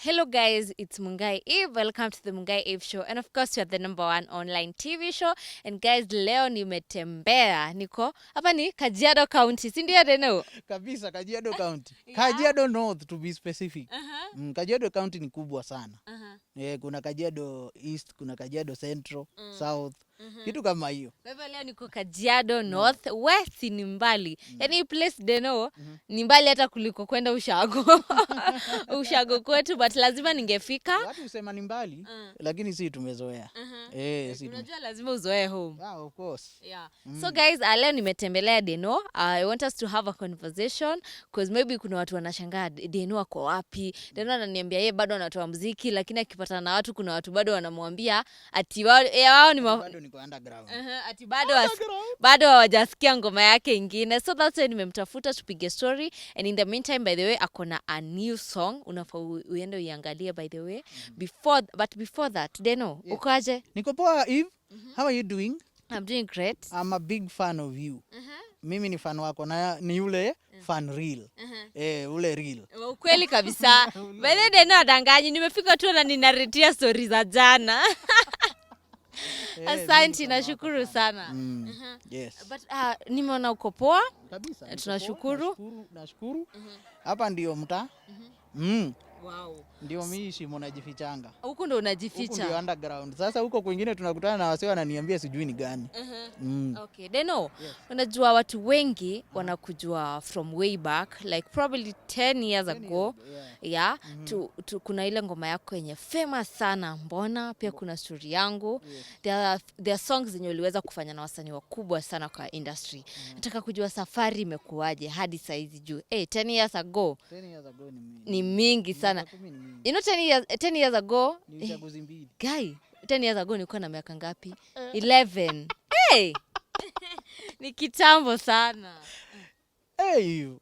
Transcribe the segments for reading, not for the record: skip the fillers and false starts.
Hello guys, it's Mungai Eve. Welcome to the Mungai Eve show. And of course, you're the #1 online TV show. And guys, leo nimetembea. Niko, hapa ni Kajiado County. Si ndio Denno? Kabisa Kajiado County. Kajiado North to be specific. Kajiado County ni kubwa sana. Kuna Kajiado East, kuna Kajiado Central, South. Kitu kama hiyo. Kwa hivyo leo niko Kajiado North, West ni mbali. Yaani place Denno ni mbali hata kuliko kwenda Ushago. Ushago kwetu, but lazima ningefika. Watu husema ni mbali, lakini si tumezoea. Si unajua lazima uzoee home. Yeah, of course. Yeah. So guys, leo nimetembelea Denno. I want us to have a conversation because maybe kuna watu wanashangaa Denno ako wapi. Denno ananiambia yeye bado anatoa muziki, lakini akipatana na watu kuna watu bado wanamwambia ati wao ni bado niko underground. Ati bado hawajasikia ngoma yake ingine. So that's why nimemtafuta tupige story, and in the meantime by the way akona a new song unafaa uende uiangalie by the way. Before that Denno, uko aje? Niko poa Eve. How are you doing? I'm doing great. I'm a big fan of you. Mimi ni fan wako na ni yule fan real. Ule real. Ukweli kabisa. By the way Denno adanganyi, nimefika tu na ninaritia stories za jana. Asante, nashukuru sana. Yes. But nimeona uko poa. Kabisa. Tunashukuru. Nashukuru. Hapa ndio mtaa. Wow. Ndio miishi mnajifichanga. Huko ndo unajificha. Huko ndio underground. Sasa huko kwingine tunakutana na wasee wananiambia sijui ni gani. Okay, Denno, unajua watu wengi wanakujua from way back, like probably 10 years ago. Yeah. Kuna ile ngoma yako yenye famous sana, Mbona, pia kuna story yangu. There are songs zenye uliweza kufanya na wasanii wakubwa sana kwa industry. Nataka kujua safari imekuaje hadi saizi juu. 10 years ago. 10 years ago ni mingi sana. You know 10 years ago ni uchaguzi mbili. Guy, 10 years ago nilikuwa na miaka ngapi? 11. Hey! Ni kitambo sana. Hey you.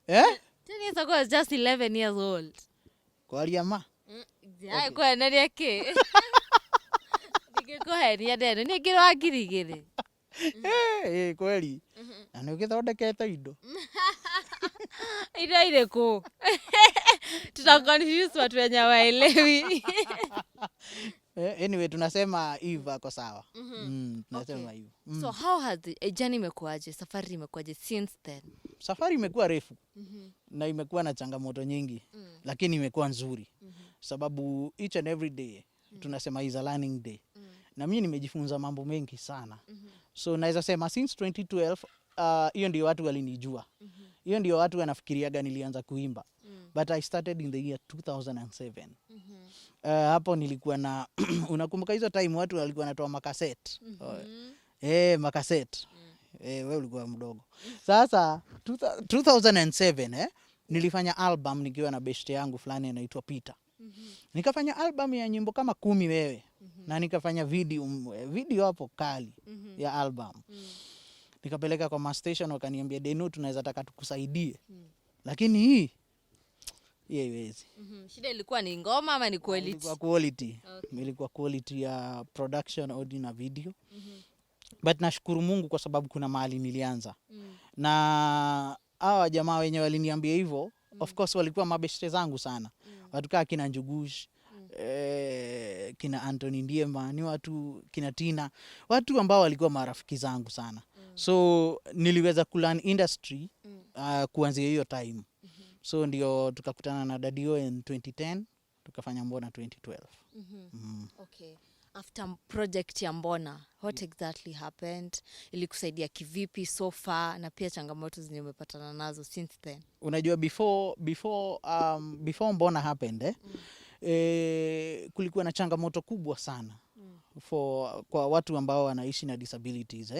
10 years ago I was just 11 years old. Kwa aliama? Yeah, kwa nani yake? Go ahead, ya Denno. Ni girwa girigiri. Kweli. Na ukithondekete indo. Ile ko. Tutaconfuse watu wenye waelewi. Anyway, tunasema Eve ako sawa. Tunasema Eve. So how has the journey imekuaje? Safari imekuaje since then? Safari imekuwa refu. Na imekuwa na changamoto nyingi, lakini imekuwa nzuri. Sababu each and every day tunasema is a learning day. Na mimi nimejifunza mambo mengi sana. So naweza sema since 2012 hiyo ndio watu walinijua. Hiyo ndio watu wanafikiriaga nilianza kuimba. But I started in the year 2007. Hapo nilikuwa na unakumbuka hizo time watu walikuwa wanatoa makaseti. Makaseti. Wewe ulikuwa mdogo. Sasa 2007 nilifanya album nikiwa na best yangu fulani anaitwa Peter. Nikafanya album ya nyimbo kama 10 wewe. Na nikafanya video hapo kali ya album. Nikapeleka kwa station wakaniambia Denno tunaweza taka tukusaidie. Lakini hii haiwezi. Shida ilikuwa ni ngoma ama ni quality? Ilikuwa quality. Okay. Ilikuwa quality ya production audio na video. But nashukuru Mungu kwa sababu kuna mahali nilianza. Na hawa jamaa wenye waliniambia hivyo, of course walikuwa mabeshte zangu sana. Watu kaa kina Njugush, kina Anthony Ndiema, ni watu kina Tina, watu ambao walikuwa marafiki zangu sana. So niliweza kulearn industry kuanzia hiyo time. So ndio tukakutana na Dadio in 2010, tukafanya Mbona 2012. Okay. After project ya Mbona, what exactly happened? Ilikusaidia kivipi so far, na pia changamoto zenye umepatana nazo since then? Unajua before Mbona happened, kulikuwa na changamoto kubwa sana kwa watu ambao wanaishi na disabilities.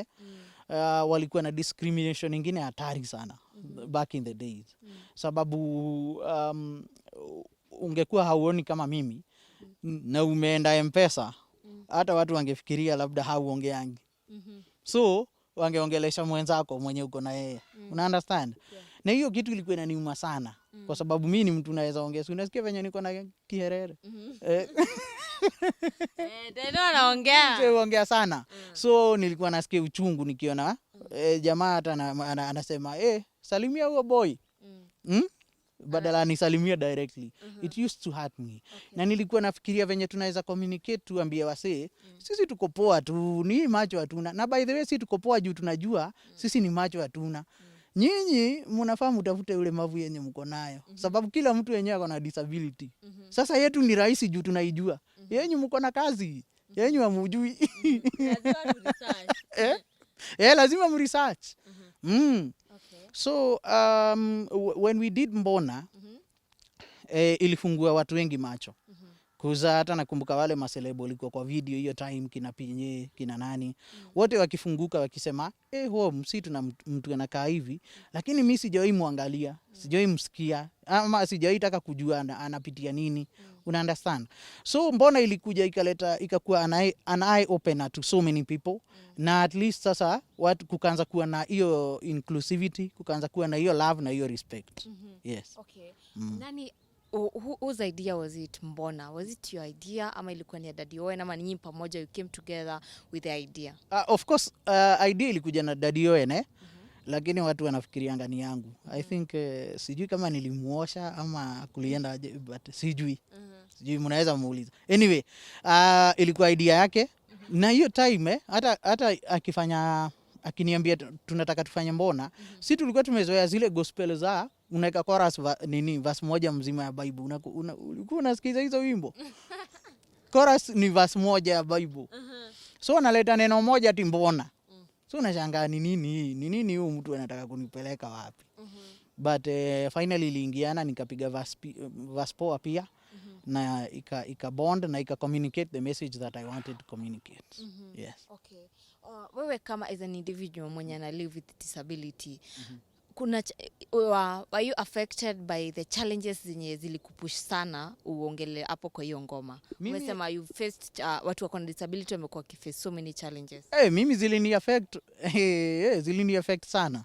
Walikuwa na discrimination nyingine hatari sana back in the days. Sababu ungekuwa hauoni kama mimi na umeenda M-Pesa, hata watu wangefikiria labda hauongeangi. So wangeongelesha mwenzako mwenye uko na yeye. Una understand? Na hiyo kitu ilikuwa inaniuma sana kwa sababu mimi ni mtu naweza ongea. Unasikia venye niko na kiherere. Denno anaongea. Ongea sana. So nilikuwa nasikia uchungu nikiona jamaa hata anasema salimia huo boy. badala nisalimia directly. It used to hurt me. Na nilikuwa nafikiria venye tunaweza communicate, tuambie wasee sisi tuko poa tu, ni macho hatuna. Na by the way si tuko poa juu tunajua sisi ni macho hatuna. Nyinyi mnafaa mtafute ule mavu yenye mko nayo, sababu kila mtu yenyewe ako na disability. Sasa yetu ni rahisi juu tunaijua. Yenyi mko na kazi, yenyi hamujui. Lazima mresearch. So when we did Mbona, ilifungua watu wengi macho. Kuza hata nakumbuka wale maselebo walikuwa kwa video hiyo time, kina Pinye, kina nani, wote wakifunguka wakisema si tuna mtu anakaa hivi, lakini mimi sijawahi muangalia, sijawahi msikia, ama sijawahi taka kujua anapitia nini. Una understand? So Mbona ilikuja ikakuwa an eye opener to so many people. Na at least sasa watu kukaanza kuwa na hiyo inclusivity, kukaanza kuwa na hiyo love na hiyo respect. Yes. Okay. Nani whose idea was it Mbona? Was it your idea ama ilikuwa ni Daddy Owen ama ninyi pamoja you came together with the idea? Of course idea ilikuja na Daddy Owen lakini watu wanafikirianga ni yangu. I think sijui kama nilimuosha ama kulienda aje, but sijui. Sijui, mnaweza muuliza. Anyway, ilikuwa idea yake. Na hiyo time hata akiniambia tunataka tufanye Mbona, si tulikuwa tumezoea zile gospel za unaweka chorus verse moja mzima ya Bible. Ulikuwa unasikiza hizo wimbo. Chorus ni verse moja ya Bible. So analeta neno moja ati Mbona. So unashangaa ni nini huyu mtu anataka kunipeleka wapi? But finally iliingiana, nikapiga verse poa pia. Na ika bond na ika communicate the message that I wanted to communicate. Yes. Okay. Wewe kama as an individual mwenye ana live with disability, were you affected by the challenges zenye zilikupush sana uongele hapo kwa hiyo ngoma? Umesema you faced watu wako na disability wamekuwa kiface so many challenges. Mimi zilini affect sana.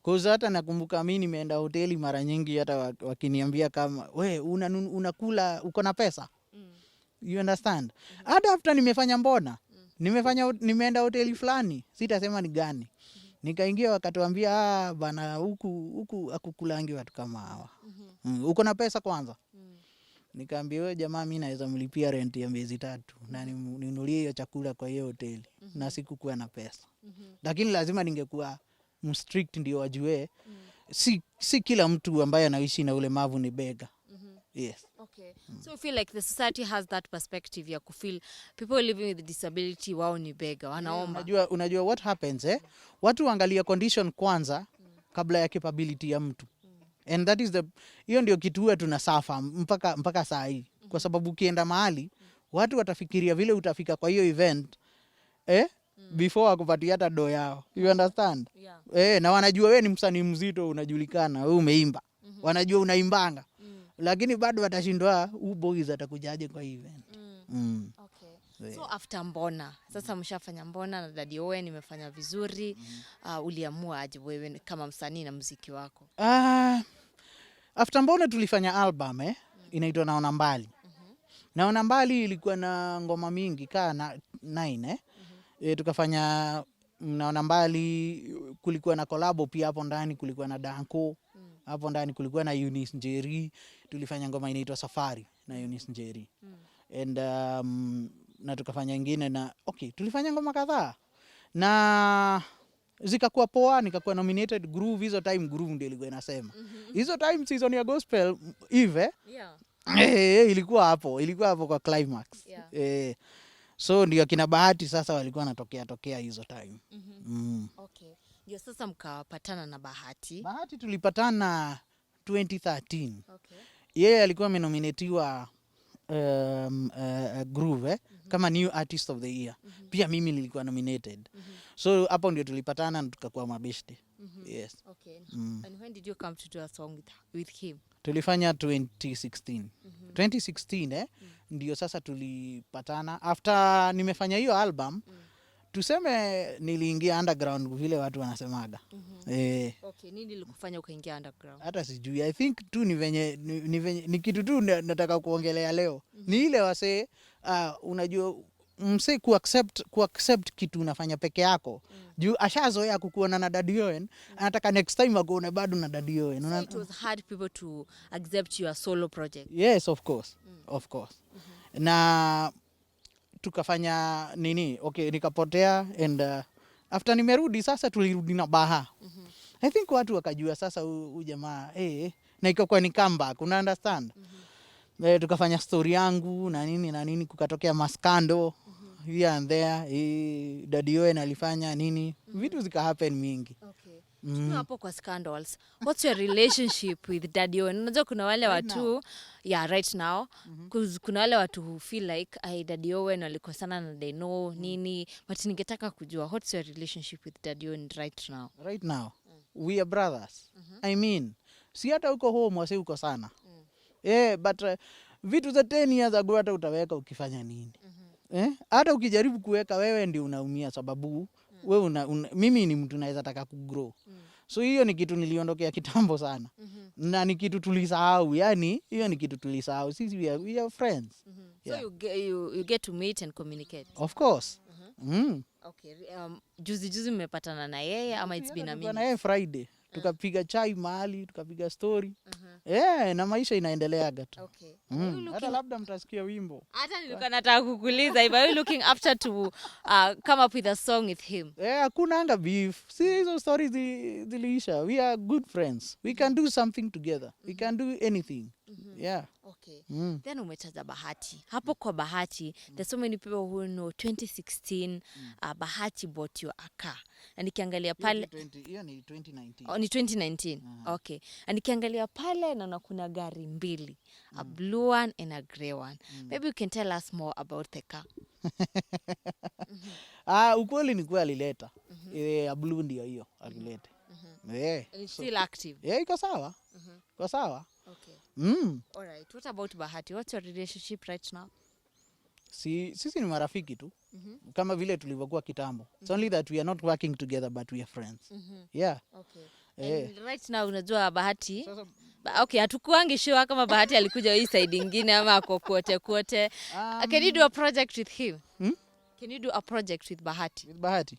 Cause hata nakumbuka mimi nimeenda hoteli mara nyingi, hata wakiniambia kama we unakula uko na pesa. You understand? Hata after nimefanya Mbona, nimeenda hoteli fulani, sitasema ni gani. Nikaingia wakatuambia bana huku akukulangi watu kama hawa. Uko na pesa kwanza? Nikaambia wewe jamaa, mimi naweza mlipia rent ya miezi 3 na ninunulie hiyo chakula kwa hiyo hoteli. Na sikukuwa na pesa. Lakini lazima ningekuwa strict ndio wajue si kila mtu ambaye anaishi na ulemavu ni bega. Yes. Okay. So you feel like the society has that perspective ya kufeel people living with disability wao ni bega, wanaomba. Unajua what happens watu angalia condition kwanza kabla ya capability ya mtu. And that is hiyo ndio kitu huwa tunasafa mpaka saa hii. Kwa sababu ukienda mahali watu watafikiria vile utafika kwa hiyo event before akupatia hata do yao. You understand? Yeah. Na wanajua wewe ni msanii mzito, unajulikana, wewe umeimba. Wanajua unaimbanga. Lakini bado watashindwa boys atakujaje kwa event. Okay. So after Mbona, sasa mshafanya Mbona na Daddy Owen imefanya vizuri, uliamua aje wewe kama msanii na muziki wako? After Mbona tulifanya album inaitwa Naona Mbali. Naona Mbali ilikuwa na ngoma mingi na 9 tukafanya Naona Mbali, kulikuwa na collabo pia hapo ndani, kulikuwa na Danko hapo ndani, kulikuwa na Eunice Njeri, tulifanya ngoma inaitwa Safari na Eunice Njeri. And na tukafanya nyingine na tulifanya ngoma kadhaa na zikakuwa poa, nikakuwa nominated Groove. Hizo time Groove ndio ilikuwa inasema. Hizo time season ya gospel ilikuwa hapo kwa climax. So ndio kina Bahati sasa walikuwa wanatokea hizo time. Okay. Ndio sasa mkapatana na Bahati. Bahati tulipatana 2013. Okay. Yeye alikuwa amenominatiwa Groove kama new artist of the year. Pia mimi nilikuwa nominated. So hapo ndio tulipatana na tukakuwa mabeshte. Yes. Okay. And when did you come to do a song with him? Tulifanya 2016. 2016 ndio sasa tulipatana. After nimefanya hiyo album, tuseme niliingia underground vile watu wanasemaga. Okay, nini nilikufanya ukaingia underground? Hata sijui. I think tu ni venye ni kitu tu nataka kuongelea leo. Ni ile wasee unajua mse kuaccept kitu unafanya peke yako. Juu ashazoea kukuona na Daddy Owen, anataka next time akuone bado na Daddy Owen. So it was hard people to accept your solo project. Yes, of course. Of course. Na tukafanya nini? Okay, nikapotea and after nimerudi sasa tulirudi na Baha. I think watu wakajua sasa huyu jamaa na ikakuwa ni comeback, una understand? Tukafanya story yangu na nini kukatokea maskando here and there. Daddy Owen alifanya nini, vitu zika happen mingi. Okay. Hapo kwa scandals, what's your relationship with Daddy Owen? Unajua kuna wale watu right now kuna wale watu who feel like Daddy Owen walikosana na Denno nini, but ningetaka kujua what's your relationship with Daddy Owen right now? Right now we are brothers. I mean, si hata uko home wasi uko sana. But vitu za 10 years ago hata utaweka ukifanya nini. Hata ukijaribu kuweka wewe ndio unaumia sababu wewe mimi ni mtu naweza taka kugrow. So hiyo ni kitu niliondokea kitambo sana. Na ni kitu tulisahau, yani hiyo ni kitu tulisahau. Sisi we are friends. So you get to meet and communicate. Of course. Okay. Juzi mmepatana na yeye ama it's been a minute? Na yeye Friday. Tukapiga chai mahali, tukapiga story. Na maisha inaendeleaga tu. Okay. Hata labda mtasikia wimbo. Hata nilikuwa nataka kukuuliza if you looking after to come up with a song with him. Hakuna anga beef. Si hizo stories ziliisha. We are good friends. We can do something together. We can do anything. Yeah. Okay. Then umetaja Bahati. Hapo kwa Bahati, there's so many people who know 2016 Bahati bought you a car. Na nikiangalia pale hiyo ni 2019. Oh, ni 2019. Okay. Na nikiangalia pale naona kuna gari mbili, a blue one and a grey one. Maybe you can tell us more about the car. Ukweli ni kwa alileta. A blue ndio hiyo alileta. It's still active. Iko sawa. Iko sawa. Okay. All right. What about Bahati? What's your relationship right now? Sisi ni marafiki tu. Kama vile tulivyokuwa kitambo. It's only that we are not working together but we are friends. Yeah. Okay. And right now unajua Bahati. Okay, hatukuangi sure kama Bahati alikuja hii side nyingine ama ako kote. Can you do a project with him? Can you do a project with Bahati? With Bahati?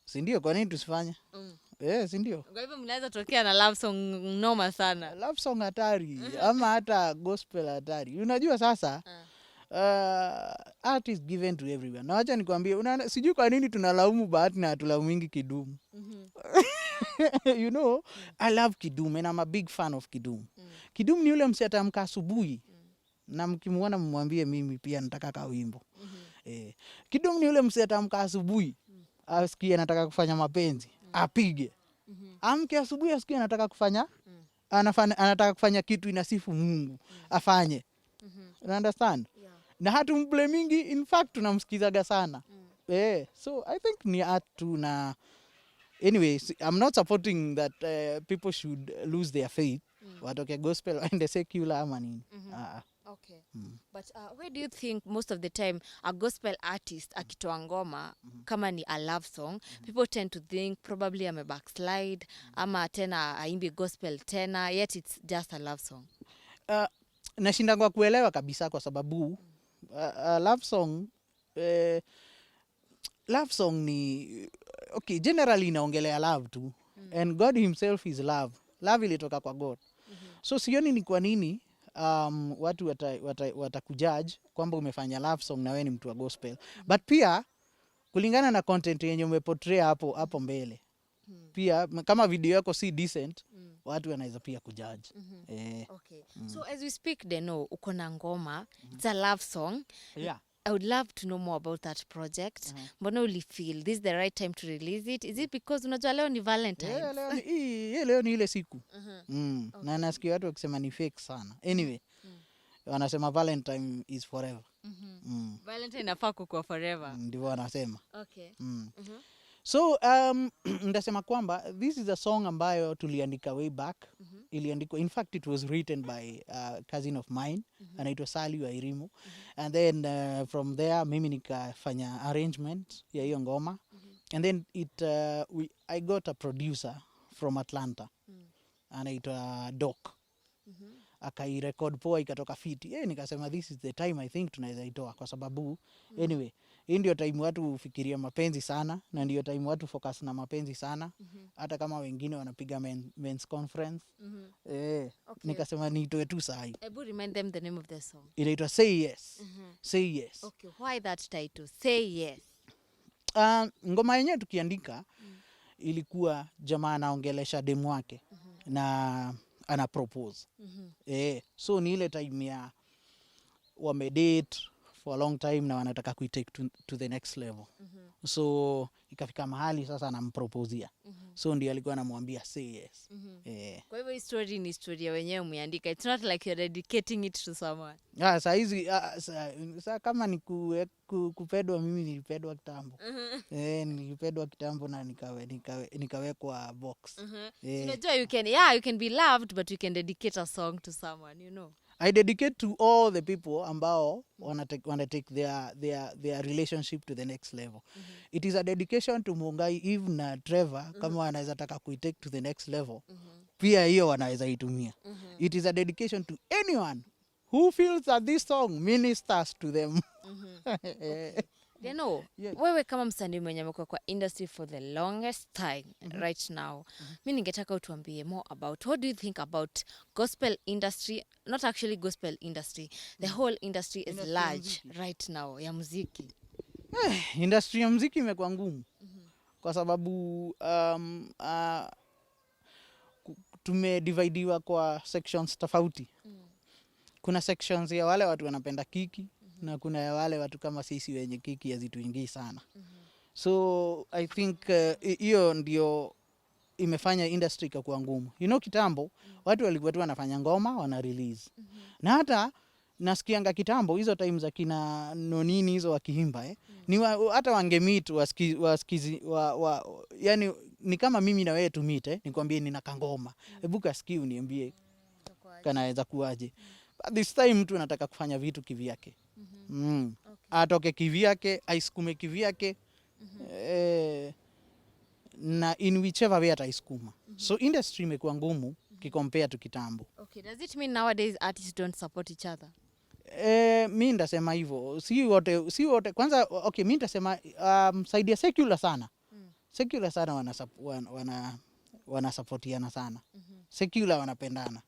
Si ndio, kwa nini tusifanye? Si ndio. Kwa hivyo mnaweza tokea na love song noma sana. Love song hatari ama hata gospel hatari. Unajua sasa art is given to everyone. Na acha nikwambie, sijui kwa nini tunalaumu Bahati na hatulaumingi Kidumu. You know, I love Kidumu and I'm a big fan of Kidumu. Kidumu ni yule mse atamka asubuhi na mkimuona mmwambie mimi pia nataka ka wimbo. Kidumu ni yule mse atamka asubuhi asikie anataka kufanya mapenzi, apige. Amke asubuhi asikie anataka kufanya anataka kufanya kitu inasifu Mungu, afanye. You understand? Na hatumblamingi, in fact tunamsikizaga sana. So I think ni art tu na anyway, I'm not supporting that people should lose their faith. Watoke gospel and secular ama nini. Okay. But where do you think most of the time a gospel artist akitoa ngoma kama ni a love song, people tend to think probably I'm a backslide ama tena aimbi gospel tena, yet it's just a love song? Nashindangwa kuelewa kabisa kwa sababu love song ni okay, generally inaongelea love tu. And God himself is love. Love ilitoka kwa God. So sioni ni kwa nini watu watakujudge kwamba umefanya love song na wewe ni mtu wa gospel. But pia kulingana na content yenye umeportray hapo mbele. Pia kama video yako si decent, watu wanaweza pia kujudge. Okay. So as we speak Denno, uko na ngoma, it's a love song. Yeah. I would love to know more about that project. Mbona uli feel this is the right time to release it? Is it because unajua leo ni Valentine's? Leo ni ile siku. Na nasikia watu wakisema ni fake sana. Anyway, wanasema Valentine is forever. Valentine inafaa kuwa forever. Ndivyo wanasema. Okay. So ndasema kwamba this is a song ambayo tuliandika way back. Iliandikwa, in fact it was written by a cousin of mine, anaitwa Sali wa Irimu. And then from there mimi nikafanya arrangement ya hiyo ngoma. And then I got a producer from Atlanta. Anaitwa Doc. Akairecord poa ikatoka fiti. Nikasema this is the time I think tunaweza itoa kwa sababu anyway Hii ndio time watu ufikiria mapenzi sana, na ndio time watu focus na mapenzi sana. Hata kama wengine wanapiga men's conference. Okay. Nikasema niitoe tu sahi. Ebu remind them the name of the song. Inaitwa Say Yes. Say Yes. Okay, why that title? Say Yes. Ngoma yenyewe tukiandika ilikuwa jamaa anaongelesha demu wake na ana propose. So ni ile time ya wamedate for a long time na wanataka kuitake to the next level. So ikafika mahali sasa anampropozia. So ndio alikuwa anamwambia say yes. Kwa hivyo hii story ni story ya wenyewe umeandika. It's not like you're dedicating it to someone. Saa hizi kama ni kupedwa, mimi nilipedwa kitambo. Nilipedwa kitambo na nikawekwa box. Unajua you can be loved, but you can dedicate a song to someone, you know. I dedicate to all the people ambao wanna take their relationship to the next level. It is a dedication to Mungai, Eve na Trevor, kama wanaweza taka kuitake to the next level. Pia hiyo wanaweza itumia. It is a dedication to anyone who feels that this song ministers to them. Denno, wewe kama msanii mwenye amekuwa kwa industry for the longest time right now, mimi ningetaka utuambie more about what do you think about gospel industry, not actually gospel industry, the whole industry is large right now ya muziki. Industry ya muziki imekuwa ngumu kwa sababu tumedividiwa kwa sections tofauti. Kuna sections ya wale watu wanapenda kiki na kuna ya wale watu kama sisi wenye kiki hazituingii sana. So I think hiyo ndio imefanya industry kwa ngumu. You know, kitambo watu walikuwa tu wanafanya ngoma wana release. Na hata nasikianga kitambo hizo time za kina nonini hizo wakiimba ni hata wangemeet wasikizi yani ni kama mimi na wewe tu meet nikwambie nina kangoma. Hebu kasikie uniambie kanaweza kuaje. This time mtu anataka kufanya vitu kivyake. Atoke kivyake, aisukume kivyake. Na in whichever way ataisukuma. So industry imekuwa ngumu kicompare to kitambo. Okay, does it mean nowadays artists don't support each other? Mimi ndasema hivyo. Si wote kwanza okay, mimi ndasema side ya secular sana. Secular sana wanasupportiana sana. Secular wanapendana.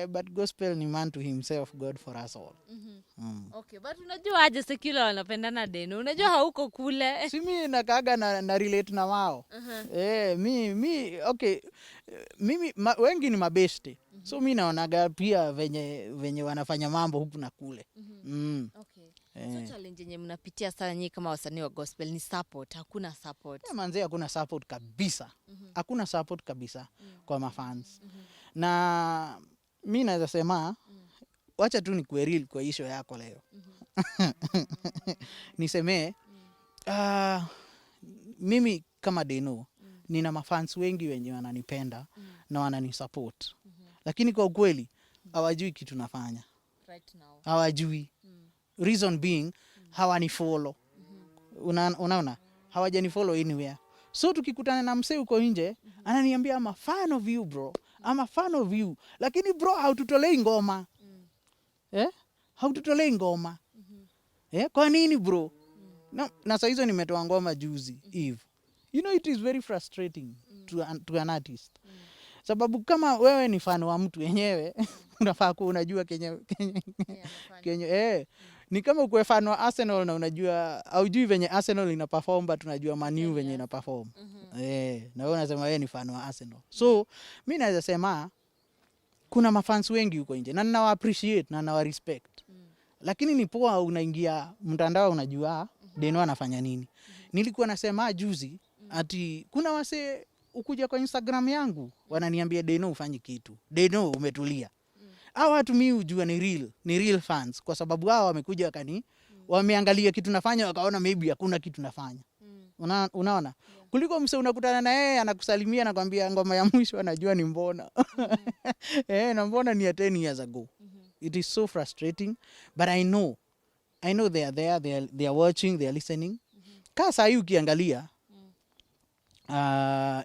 But gospel ni man to himself, God for us all. Okay, but unajua aje secular wanapendana Denno? Unajua hauko kule. Si mimi nakaaga na relate na wao. Okay. Mimi wengi ni mabeste. So mimi naonaga pia venye wanafanya mambo huku na kule. Okay. So challenge yenye mnapitia sana nyinyi kama wasanii wa gospel ni support. Hakuna support. Manze hakuna support kabisa. Hakuna support kabisa kwa mafans. Na mimi naweza sema wacha tu nikuwe real kwa issue yako leo. Nisemee mimi kama Denno nina mafans wengi wenye wananipenda na wananisupport. Lakini kwa ukweli hawajui kitu nafanya. Right now. Hawajui. Reason being hawanifollow. Unaona? Hawajanifollow anywhere. So tukikutana na msee uko nje, ananiambia I'm a fan of you bro. I'm a fan of you. Lakini bro haututolei ngoma. Haututolei ngoma. Kwa nini bro? Na sasa hizo nimetoa ngoma juzi Eve. You know it is very frustrating to an artist. Sababu kama wewe ni fan wa mtu yenyewe, unafaa kuwa unajua ni kama uko fan wa Arsenal na unajua haujui venye Arsenal ina perform but unajua Man U venye ina perform. Na wewe unasema wewe ni fan wa Arsenal. So mimi naweza sema kuna mafans wengi huko nje na ninawa appreciate na ninawa respect. Lakini ni poa unaingia mtandao unajua Denno anafanya nini. Nilikuwa nasema juzi ati kuna wase ukuja kwa Instagram yangu wananiambia Denno ufanye kitu. Denno umetulia. Hao watu mimi hujua ni real fans kwa sababu hao wamekuja wameangalia kitu nafanya wakaona maybe hakuna kitu nafanya. Unaona? Kuliko mse unakutana na yeye anakusalimia na kwambia ngoma ya mwisho anajua ni mbona. Na mbona ni 10 years ago. It is so frustrating, but I know they are there, they are watching, they are listening. Kasa hii ukiangalia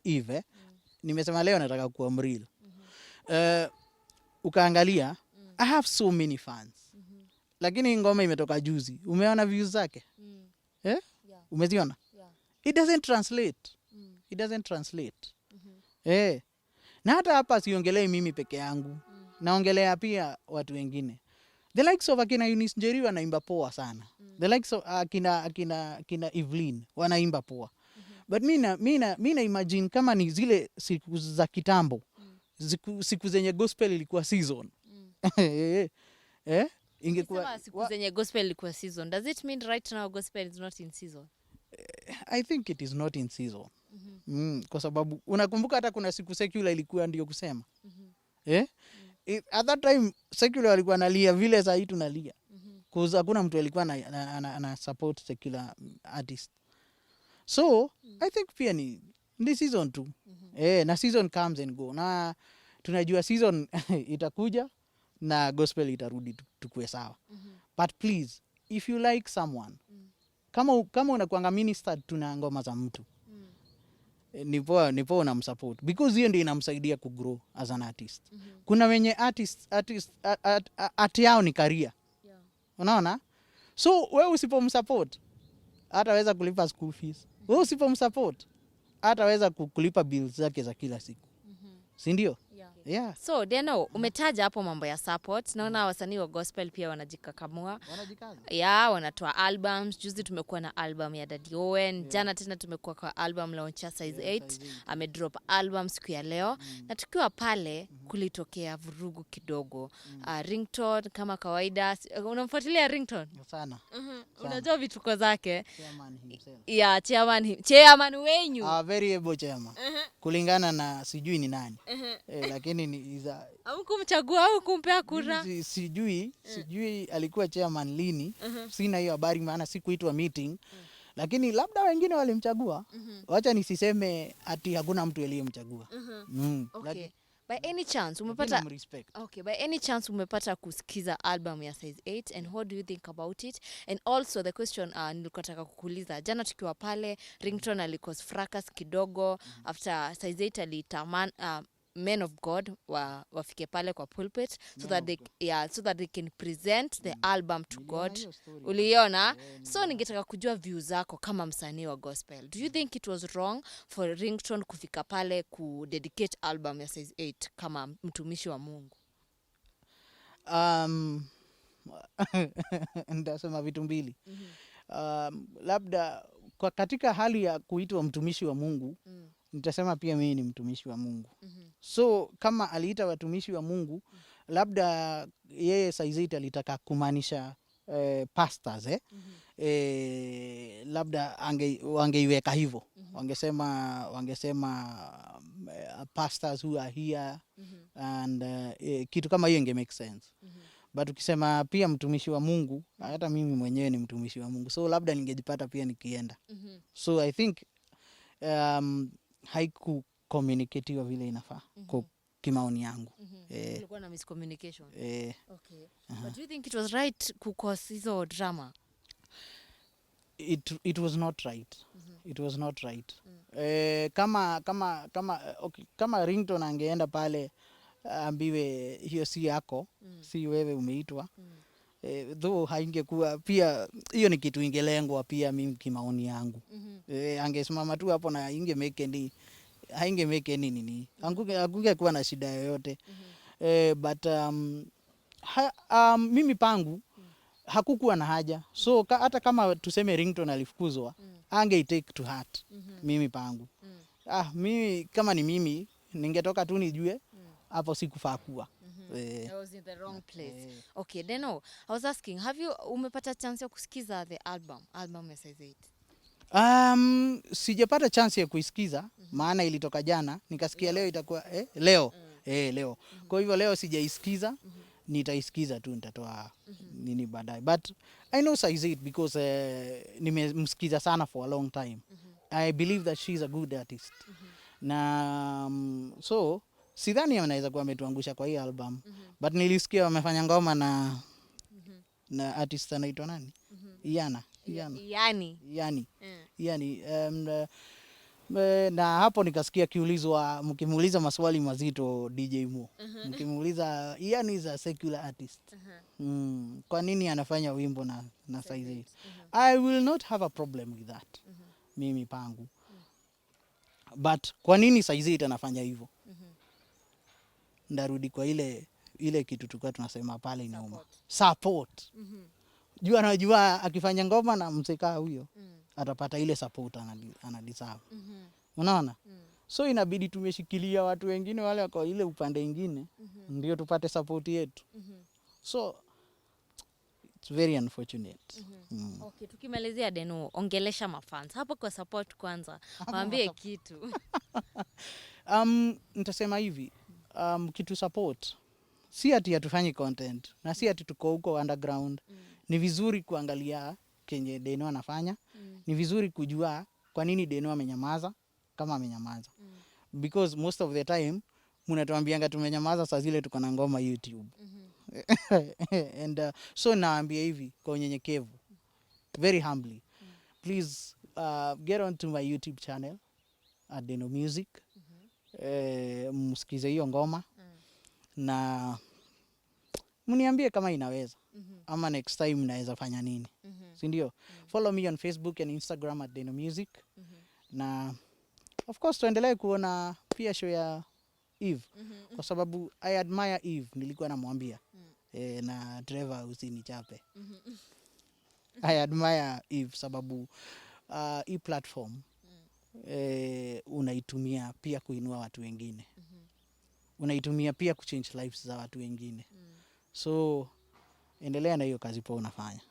Eve, nimesema leo nataka kuwa mreal. Ukaangalia, I have so many fans. Lakini ngoma imetoka juzi. Umeona views zake? Umeziona? It doesn't translate. It doesn't translate. Na hata hapa siongelei mimi peke yangu. Naongelea pia watu wengine. The likes of akina Eunice Njeri wanaimba poa sana. The likes of akina Evelyn wanaimba poa. But mina imagine kama ni zile siku za kitambo. Siku zenye gospel ilikuwa season. Ingekuwa siku zenye gospel ilikuwa season. Does it mean right now gospel is not in season? I think it is not in season. Kwa sababu unakumbuka hata kuna siku secular ilikuwa ndio kusema. At that time secular walikuwa nalia vile saa hii tunalia. Cause hakuna mtu alikuwa na support secular artist. So I think pia ni season tu. Na season comes and go. Na tunajua season itakuja na gospel itarudi tukue sawa. But please, if you like someone, kama unakuanga minister tuna ngoma za mtu, nipo unamsupport because hiyo ndio inamsaidia kugrow as an artist. Kuna wenye art yao ni career. Unaona? So wewe usipomsupport hataweza kulipa school fees. Wewe usipomsupport hataweza kulipa bills zake za kila siku. Si ndio? Yeah. So, Denno, umetaja hapo mambo ya support. Naona wasanii wa gospel pia wanajikakamua. Wanatoa albums. Juzi tumekuwa na album ya Daddy Owen. Jana tena tumekuwa kwa album launch ya Size 8. Amedrop album siku ya leo. Na tukiwa pale kulitokea vurugu kidogo. Ringtone kama kawaida. Unamfuatilia Ringtone? Sana. Unajua vituko zake? Chairman himself. Chairman wenyu. Very able chairman. Kulingana na sijui ni nani. Lakini ni au kumchagua au kumpea kura. Sijui alikuwa chairman lini. Sina hiyo habari maana sikuitwa meeting. Lakini labda wengine walimchagua. Wacha nisiseme ati hakuna mtu aliyemchagua. Okay. By any chance umepata kusikiza album ya Size 8 and what do you think about it? And also the question nilikotaka kukuuliza jana tukiwa pale Ringtone alikos fracas kidogo after Size 8 alitamani men of God wafike pale kwa pulpit so that they can present the album to God. Uliona? So ningetaka kujua views zako kama msanii wa gospel. Do you think it was wrong for Ringtone kufika pale kudedicate album ya Size 8 kama mtumishi wa Mungu? Ndasema vitu mbili. Labda kwa katika hali ya kuitwa mtumishi wa Mungu, nitasema pia mimi ni mtumishi wa Mungu. So kama aliita watumishi wa Mungu, labda yeye Size 8 alitaka kumaanisha pastors labda wangeiweka hivyo. Wangesema pastors who are here and kitu kama hiyo inge make sense. But ukisema pia mtumishi wa Mungu, hata mimi mwenyewe ni mtumishi wa Mungu. So labda ningejipata pia nikienda. So I think haiku communicatiwa vile inafaa kwa kimaoni yangu. Kulikuwa na miscommunication. Okay. But do you think it was right cause hizo drama? It was not right. It was not right. Kama Ringtone angeenda pale ambiwe hiyo si yako, si wewe umeitwa. Though haingekuwa pia hiyo ni kitu ingelengwa pia mimi kimaoni yangu. Angesimama tu hapo na hainge make nini. Angekuwa na shida yoyote. But mimi pangu hakukuwa na haja. So hata kama tuseme Ringtone alifukuzwa, take to heart mimi pangu. Mimi kama ni mimi ningetoka tu nijue hapo sikufaa kuwa. I was in the wrong place. Okay, Denno, I was asking, umepata chance ya kusikiza the album ya Size 8? Sijapata chance ya kuisikiza, maana ilitoka jana, nikasikia leo itakuwa leo. Leo. Kwa hivyo leo sijaisikiza, nitaisikiza tu nitatoa nini baadaye. But I know Size 8 because nimemsikiza sana for a long time. I believe that she is a good artist. Na so sidhani anaweza kuwa ametuangusha kwa hii album. But nilisikia wamefanya ngoma na artist anaitwa nani? Yani. Na hapo nikasikia kiulizwa, mkimuuliza maswali mazito DJ Mo. Mkimuuliza Ian is a secular artist. Kwa nini anafanya wimbo na size? I will not have a problem with that. Mimi pangu. But kwa nini size anafanya hivyo? Ndarudi kwa ile kitu tulikuwa tunasema pale nyuma. Support. Anajua akifanya ngoma na mseka huyo atapata ile support anadeserve. Unaona? So inabidi tumeshikilia watu wengine wale wako ile upande mwingine ndio tupate support yetu. So it's very unfortunate. Okay, tukimalizia Denno, ongelesha mafans hapo kwa support kwanza. Waambie kitu. Nitasema hivi, kitu support si ati hatufanyi content na si ati tuko huko underground. Ni vizuri kuangalia kenye Denno anafanya. Ni vizuri kujua kwa nini Denno amenyamaza kama amenyamaza. Because most of the time mnatuambianga tumenyamaza saa zile tuko na ngoma YouTube. And so naambia hivi kwa unyenyekevu, very humbly, please get on to my YouTube channel at Denno Music. Msikize hiyo ngoma na mniambie kama inaweza ama next time naweza fanya nini. Si ndio? Follow me on Facebook and Instagram at Denno Music. Na of course tuendelee kuona pia show ya Eve. Kwa sababu I admire Eve, nilikuwa namwambia. Na Trevor usinichape. I admire Eve sababu hii platform unaitumia pia kuinua watu wengine. Unaitumia pia kuchange lives za watu wengine. So endelea na hiyo kazi poa unafanya.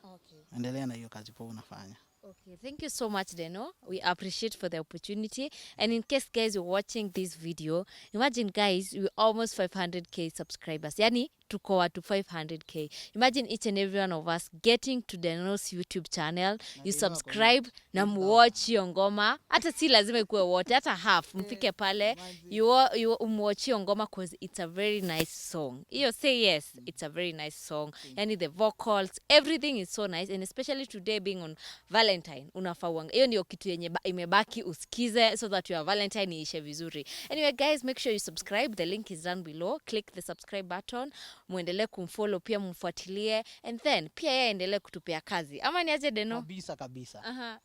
Endelea na hiyo kazi poa unafanya. Okay, thank you so much, Denno. We appreciate for the opportunity. And in case guys you're watching this video, imagine guys, we're almost 500k subscribers. Yani tuko watu 500k. Imagine each and every one of us getting to Denno's YouTube channel. You subscribe na muwatch hiyo ngoma. Hata si lazima ikuwe wote, hata half. Mfike pale, you umwatch hiyo ngoma cause it's a very nice song. Iyo say yes, it's a very nice song. Yani the vocals, everything is so nice. And especially today being on Valentine, unafaa uangalie. Hiyo ndio kitu yenye imebaki usikize so that your Valentine iishe vizuri. Anyway guys, make sure you subscribe. The link is down below. Click the subscribe button. Muendelee kumfollow pia mfuatilie and then pia yeye endelee kutupea kazi. Ama ni aje Denno? Kabisa.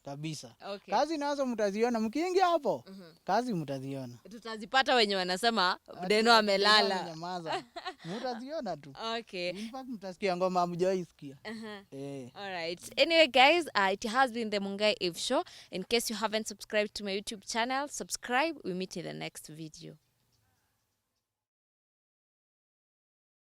Kabisa. Okay. Kazi nazo mtaziona mkiingia hapo. Kazi mtaziona. Tutazipata wenye wanasema Denno amelala. Amenyamaza. Mtaziona tu. Okay. In fact mtasikia ngoma hamjawahi sikia. All right. Anyway guys, it has been the Mungai Eve show. In case you haven't subscribed to my YouTube channel, subscribe. We meet in the next video.